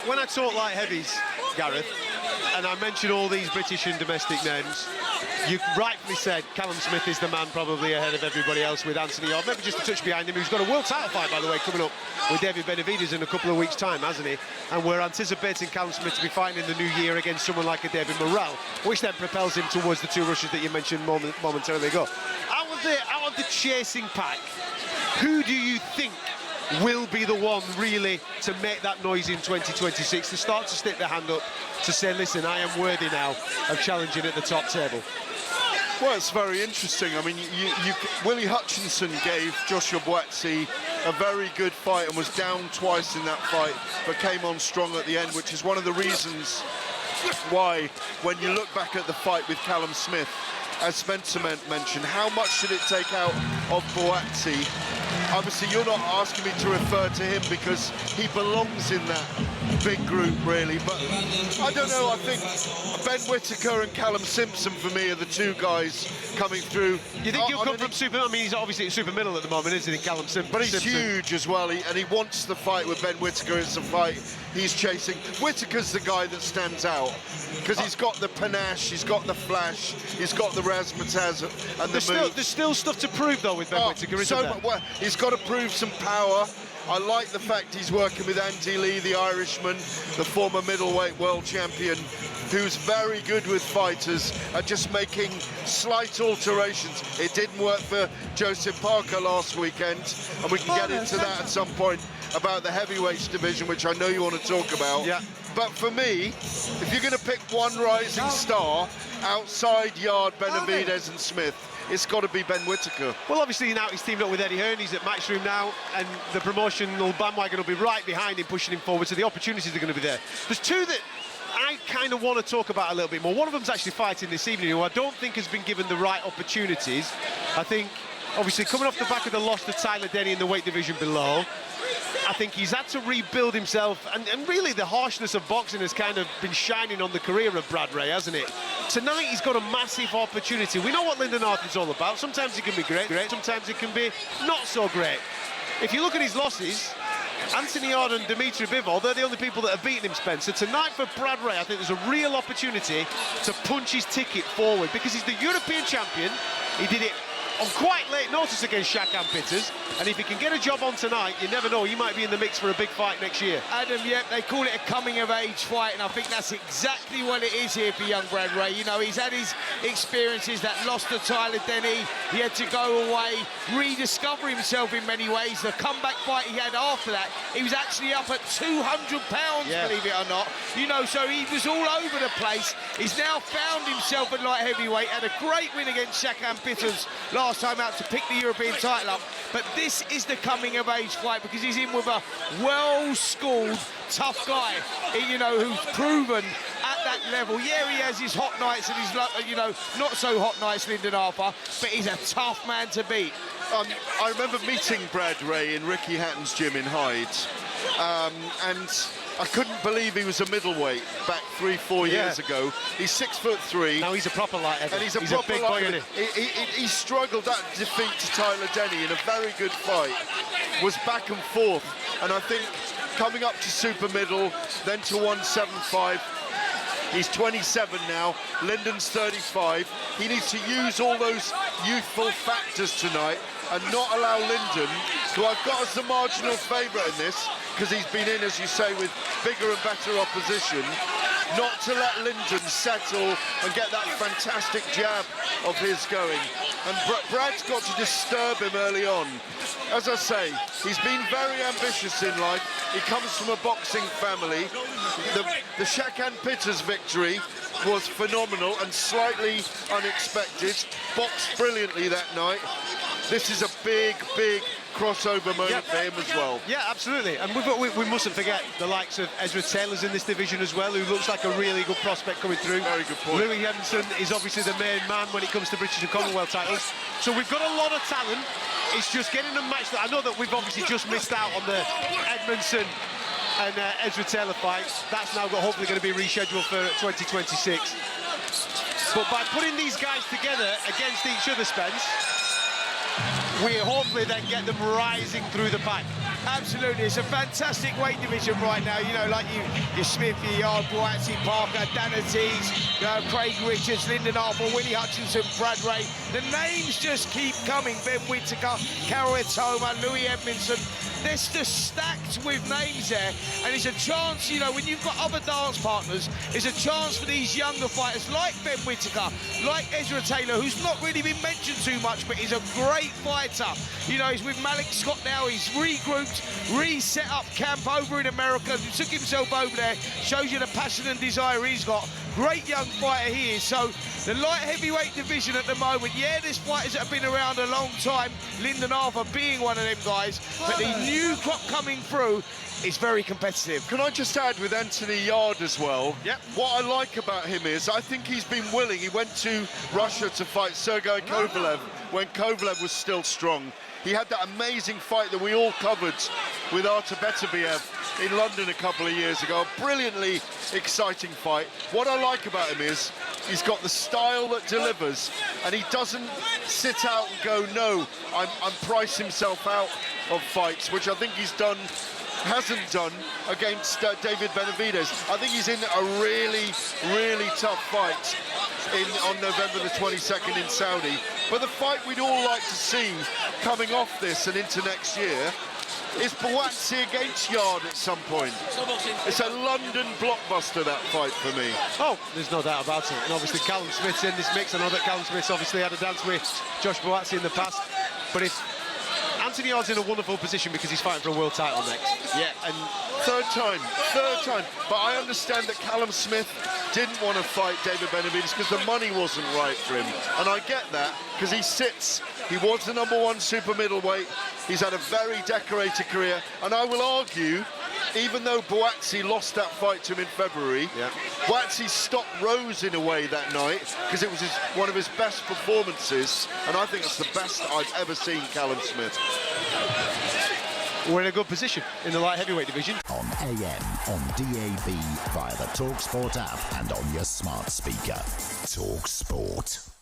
when I talk light heavies, Gareth, and I mention all these British and domestic names, you rightfully said Callum Smith is the man probably ahead of everybody else with Anthony Yarde, maybe just a touch behind him, who's got a world title fight, by the way, coming up with David Benavidez in a couple of weeks' time, hasn't he? And we're anticipating Callum Smith to be fighting in the new year against someone like a David Morrell, which then propels him towards the two Russians that you mentioned momentarily ago. Out of the chasing pack, who do you think will be the one really to make that noise in 2026, to start to stick their hand up to say, listen, I am worthy now of challenging at the top table? Well, it's very interesting. I mean, Willie Hutchinson gave Joshua Buatsi a very good fight and was down twice in that fight, but came on strong at the end, which is one of the reasons why, when you look back at the fight with Callum Smith, as Spencer mentioned, how much did it take out of Buatsi? Obviously, you're not asking me to refer to him because he belongs in that big group, really. But I don't know, I think Ben Whittaker and Callum Simpson, for me, are the two guys coming through. You think he'll come from super... I mean, he's obviously at super middle at the moment, isn't he, Callum Simpson? But he's huge as well, and he wants the fight with Ben Whittaker. It's a fight he's chasing. Whittaker's the guy that stands out because he's got the panache, he's got the flash, he's got the razzmatazz and the move. There's still stuff to prove, though, with Ben Whittaker, isn't there? Well, he's got to prove some power. I like the fact he's working with Andy Lee, the Irishman, the former middleweight world champion, who's very good with fighters at just making slight alterations. It didn't work for Joseph Parker last weekend, and we can get into that at some point about the heavyweights division, which I know you want to talk about. Yeah. But for me, if you're going to pick one rising star outside Yarde, Benavidez and Smith, it's got to be Ben Whittaker. Well, obviously now he's teamed up with Eddie Hearn, he's at Matchroom now, and the promotional bandwagon will be right behind him, pushing him forward, so the opportunities are going to be there. There's two that I kind of want to talk about a little bit more. One of them's actually fighting this evening, who I don't think has been given the right opportunities. I think, obviously, coming off the back of the loss to Tyler Denny in the weight division below, I think he's had to rebuild himself, and really the harshness of boxing has kind of been shining on the career of Brad Ray, hasn't it? Tonight he's got a massive opportunity. We know what Lyndon is all about. Sometimes he can be great, sometimes he can be not so great. If you look at his losses, Anthony Yarde and Dimitri Bivol, they're the only people that have beaten him, Spencer. Tonight for Brad Ray, I think there's a real opportunity to punch his ticket forward, because he's the European champion. He did it on quite late notice against Shakan Pitters, and if he can get a job on tonight, you never know, he might be in the mix for a big fight next year. Adam, yep, they call it a coming-of-age fight, and I think that's exactly what it is here for young Brad Ray. You know, he's had his experiences, that loss to Tyler Denny, he had to go away, rediscover himself in many ways. The comeback fight he had after that, he was actually up at 200 pounds, believe it or not. You know, so he was all over the place. He's now found himself at light heavyweight, had a great win against Shakan Pitters last time out to pick the European title up. But this is the coming-of-age fight because he's in with a well-schooled, tough guy, you know, who's proven at that level. Yeah, he has his hot nights and his, you know, not so hot nights, Lyndon Arthur, but he's a tough man to beat. I remember meeting Brad Ray in Ricky Hatton's gym in Hyde, and I couldn't believe he was a middleweight back 3-4 years ago. He's 6'3". Now he's a proper light heavy. And he's a big boy, isn't he? He struggled that defeat to Tyler Denny in a very good fight. Was back and forth, and I think coming up to super middle, then to 175. He's 27 now, Lyndon's 35. He needs to use all those youthful factors tonight and not allow Lyndon, who I've got as the marginal favourite in this, because he's been in, as you say, with bigger and better opposition, not to let Lyndon settle and get that fantastic jab of his going. And Brad's got to disturb him early on. As I say, he's been very ambitious in life. He comes from a boxing family. The Shakan Pitters victory was phenomenal and slightly unexpected. Boxed brilliantly that night. This is a big, big crossover moment for him as well. Yeah, absolutely. And we mustn't forget the likes of Ezra Taylor's in this division as well, who looks like a really good prospect coming through. Very good point. Louis Henderson is obviously the main man when it comes to British and Commonwealth titles. So we've got a lot of talent. It's just getting them matched. I know that we've obviously just missed out on the Edmondson and Ezra Taylor fights. That's now hopefully going to be rescheduled for 2026. But by putting these guys together against each other, Spence, we hopefully then get them rising through the pack. Absolutely, it's a fantastic weight division right now. You know, like your Smith, your Yarde, Boatsi, Parker, Danatis, Craig Richards, Lyndon, Willie Hutchinson, Brad Ray. The names just keep coming. Ben Whittaker, Carol Etoma, Louis Edmondson. They're just stacked with names there, and it's a chance, you know, when you've got other dance partners, it's a chance for these younger fighters like Ben Whittaker, like Ezra Taylor, who's not really been mentioned too much, but he's a great fighter. You know, he's with Malik Scott now. He's regrouped, reset up camp over in America. He took himself over there. Shows you the passion and desire he's got. Great young fighter he is. So the light heavyweight division at the moment, yeah, there's fighters that have been around a long time, Lyndon Arthur being one of them guys, but the new crop coming through is very competitive. Can I just add with Anthony Yarde as well? Yep. What I like about him is I think he's been willing. He went to Russia to fight Sergei Kovalev when Kovalev was still strong. He had that amazing fight that we all covered with Artur Beterbiev in London a couple of years ago. A brilliantly exciting fight. What I like about him is he's got the style that delivers, and he doesn't sit out and go, no, I'm price himself out of fights, which I think he's hasn't done against David Benavidez. I think he's in a really, really tough fight on November the 22nd in Saudi. But the fight we'd all like to see coming off this and into next year is Boatsi against Yarde at some point. It's a London blockbuster, that fight, for me. Oh, there's no doubt about it. And obviously Callum Smith's in this mix. I know that Callum Smith's obviously had a dance with Josh Boatsi in the past. But if Anthony Yarde's in a wonderful position because he's fighting for a world title next. Yeah, and third time. But I understand that Callum Smith didn't want to fight David Benavidez because the money wasn't right for him. And I get that, because he was the #1 super middleweight. He's had a very decorated career. And I will argue, even though Boatsi lost that fight to him in February, Boatsi's stock rose in a way that night because it was one of his best performances, and I think it's the best I've ever seen Callum Smith. we're in a good position in the light heavyweight division. On AM, on DAB, via the talkSPORT app and on your smart speaker. talkSPORT.